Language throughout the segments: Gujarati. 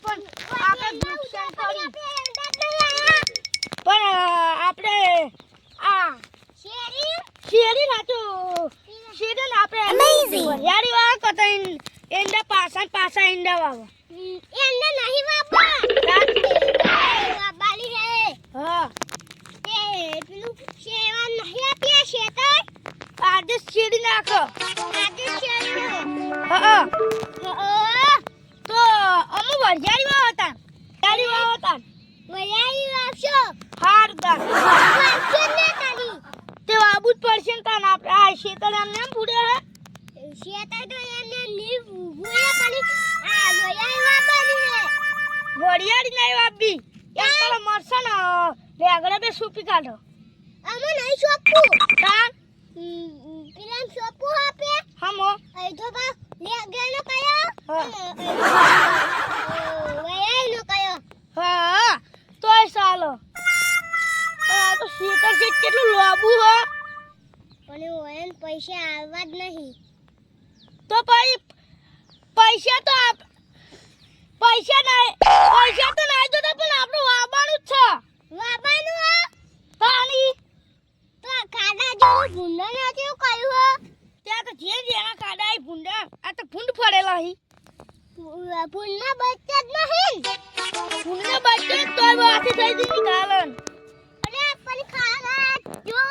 પણ આપણે નુકસાન કર્યું પણ આપણે આ શેરી નાતું શેરી આપણે વરિયાળી વાળા કતા એંડા પાછા એંડા વાવો એંડા નહીં વાપા વાબાલી હે હા એ પેલું શેવા નહીં આપીએ શેતર આજે શેરી નાખો આજે શેરી હા તો અમે વરિયાળી વાળા હતા વરિયાળી વાવશો હાર તા વાવશો ને તારી તે વાબુ જ પડશે ને તાન આપણે આ શેતર એમને એમ પૂડે હે શેતર તો એને લીવ ભૂયા પડી આ વરિયાળી વાવવાની હે વરિયાળી નહીં વાબી એક તારા મરસા ને લેગડે બે સૂપી કાઢો અમે નહીં સોપું તાન પેલા સોપું આપે હમો એ તો બા લેગડનો કયો વરિયાળીનો કયો હા તોય ચાલો આ તો શેતર કેટલું લાંબુ હો પણ ઓયન પૈસા આવવા જ નહીં તો ભાઈ પૈસા તો પૈસા તો નહીં જોતા પણ આપણું વાવવાનું જ છે વાબાનું હો પાણી તો ખાડા જેવું ભૂંડા નથી કહ્યું હો ત્યાં તો જે જેના કાડા એ ભૂંડા આ તો ભૂંડ ફરેલા હી ભૂંડા બચ્ચા જ નહીં ભૂંડના બચ્ચે તોય વાથી થઈ દી નિકાલન અને પણ ખાડા જો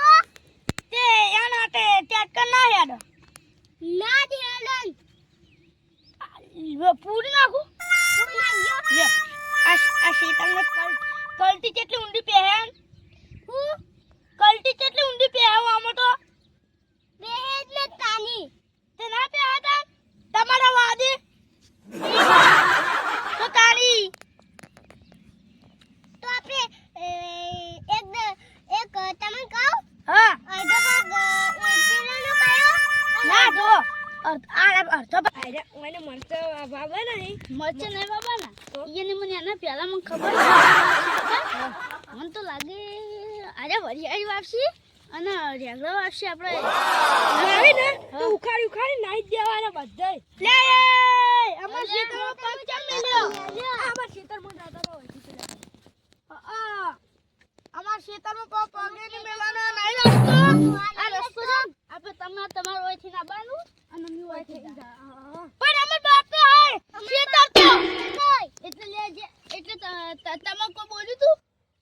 તે એનાતે ટ્રેક્ટર ના હેડ ના દેલન પૂરી નાખું લે આ શેતાનમાં કલટી કેટલી ઊંડી પહેન હું કલટી કેટલી ઊંડી પહેવ આમાં તો બેહેજ ને તાની તે ના પહેતા તમારા વાદે તો તારી તો આપણે એક તમને કહું હા અડધો ભાગ પેલાનો કયો ના જો અડધો ભાઈ મને મરચો બાબા નહીં મરચો નહીં બાબા ના એને મને એના પહેલા મને ખબર મને તો લાગે આજે વરિયાળી વાપસી અને રેગડો વાપસી આપણે આવીને ઉખાડી નાઈ દેવાના બધાય લે અમાર ખેતરમાં પગ ચમ મેલ્યો અમાર ખેતરમાં દાદા તો હોય છે અમાર ખેતરમાં પગે ને મેલાનો નાઈ રસ્તો આ રસ્તો છે આપણે તમારો ઓયથી ના બાનું અને મી ઓયથી પણ અમાર બાપ તો હે ખેતર તો એટલે લેજે એટલે તમે કો બોલ્યું તું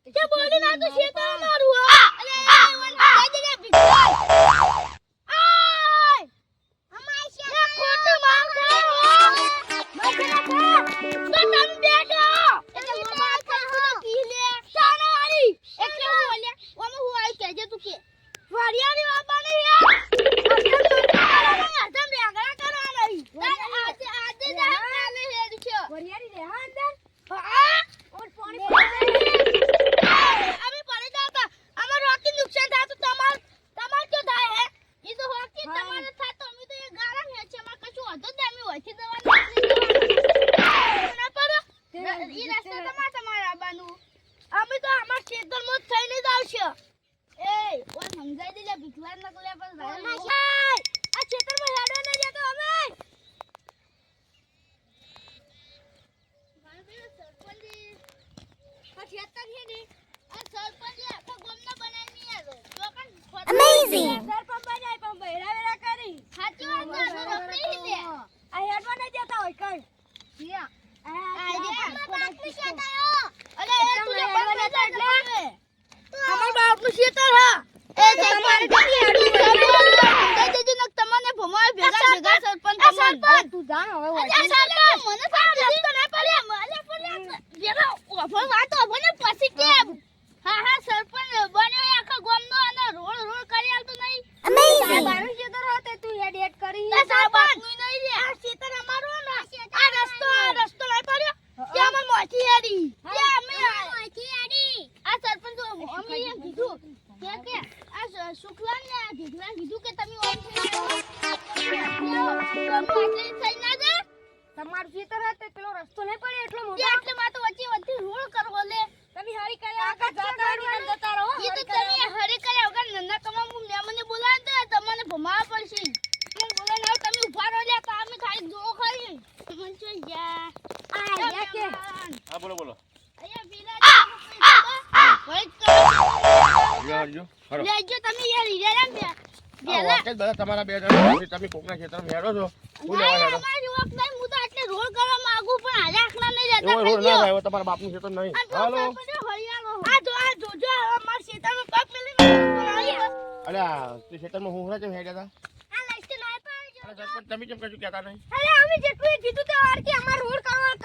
કે બોલી ના તો ખેતર મારું અલે વન ગાજે કે ભીખવાય આય અમાય છે ખોટું માર ખાઓ મત ના તો તમે બેઠો એટલે માર ખાઓ કી લે ચાનો વાળી એટલે હું બોલ્યા ઓમ હું આઈ કહેજે તું કે વરિયાળી બાબા ને યાર અસમ રેગડા કરવા નહીં આજે જા કાલે હેડ છે વરિયાળી રે હા અંદર હા ઓર પાણી અમે પડી જાતા અમાર રોકી નુકસાન થાતું તમાર જો થાય હે ઈ તો હોકી તમારે થાતો અમે તો એ ગાળા હે છે અમાર કશું હતો જ અમે હોથી દવા ના પડો ઈ રસ્તા તમારા આબાનું અમે તો અમાર ખેતરમાં થઈને જ આવશે એ ઓય સમજાઈ દેજે ભીખવાર ન કોલે પર આ ખેતરમાં હેડો ન જતો અમે Amazing. હા હા સરપંચ બન્યો આખા ગામનો અને રોડ કરી આલતો નહીં Amazing. બારું ખેતર હોતે તું હેડ કરી સરપંચ નહીં રે આ ખેતર અમારું ને આ રસ્તો લઈ પડ્યો કે અમાર મોથી હેડી કે અમે મોથી હેડી આ સરપંચ અમે એમ કીધું કે આ શુક્લાન ને આ ભીખલાન કીધું કે તમે ઓમ થઈ ના દે તમારું ખેતર હોતે પેલો રસ્તો નહીં પડ્યો એટલો મોટો એટલે માં તો વચ્ચે રોડ કરવો લે તમે હરી કર્યા આગળ જતા રહો ઈ તો તમે હરી કર્યા વગર નંદા કમા હું મને બોલાય તો તમને ભમાવા પડશે હું બોલાય ના તમે ઉભા રહો લે તો અમે ખાલી જો ખરી મન છો જા આ યા કે હા બોલો બોલો અહીંયા પેલા વળી લેજો ખરો લેજો તમે યાર હીરા ને આ વખતે બધા તમારા બે જણા તમે કોકના ખેતરમાં હેડો છો હું લેવા હેડો અમારી વખત નહીં હું તો આટલે રોડ કરવા માંગુ પણ આજે આખલા નહીં જતા એવો રોડ ના થાય તમારા બાપનું ખેતર નહીં હાલો આ જોજો અમાર ખેતરમાં પગ મેલી અલ્યા તું ખેતરમાં હું હરા છે હેડ્યા હતા આ લાઈટ ના પાડજો અરે સરપંચ તમે કેમ કશું કહેતા નહીં અરે અમે જેટલું કીધું તે વાર કે અમાર રોડ કરવા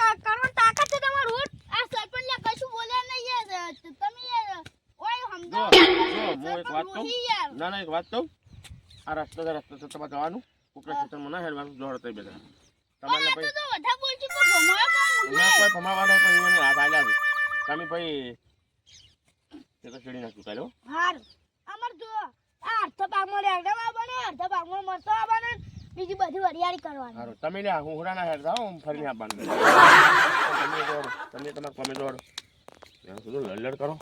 તાકાત છે તમાર રોડ આ સરપંચ લે કશું બોલ્યા નહીં યાર તમે યાર ઓય જો સમજાવો હું એક વાત કહું ના ના એક વાત કહું આ રસ્તો છે તમારે જવાનું કોકના ખેતરમાં ના હેડવાનું જોડો તઈ બધા તમારે પછી તો વધા બોલજો તો ભમાવા ના કોઈ ભમાવા નહીં પણ એને હાથ આલ્યા છે તમે પછી તે તો છેડી નાખ્યું કાલે હો હાર અમાર જો આ અર્ધ ભાગમાં રેગડા આવવાને અર્ધ ભાગમાં મરચો આવવાને બીજી બધી વરિયાળી કરવાની સારું તમે લે હું હુડા ના હેડતા હો ફરીને આપવાનું તમે તમારે કોમે જોડો ત્યાં સુધી લડ કરો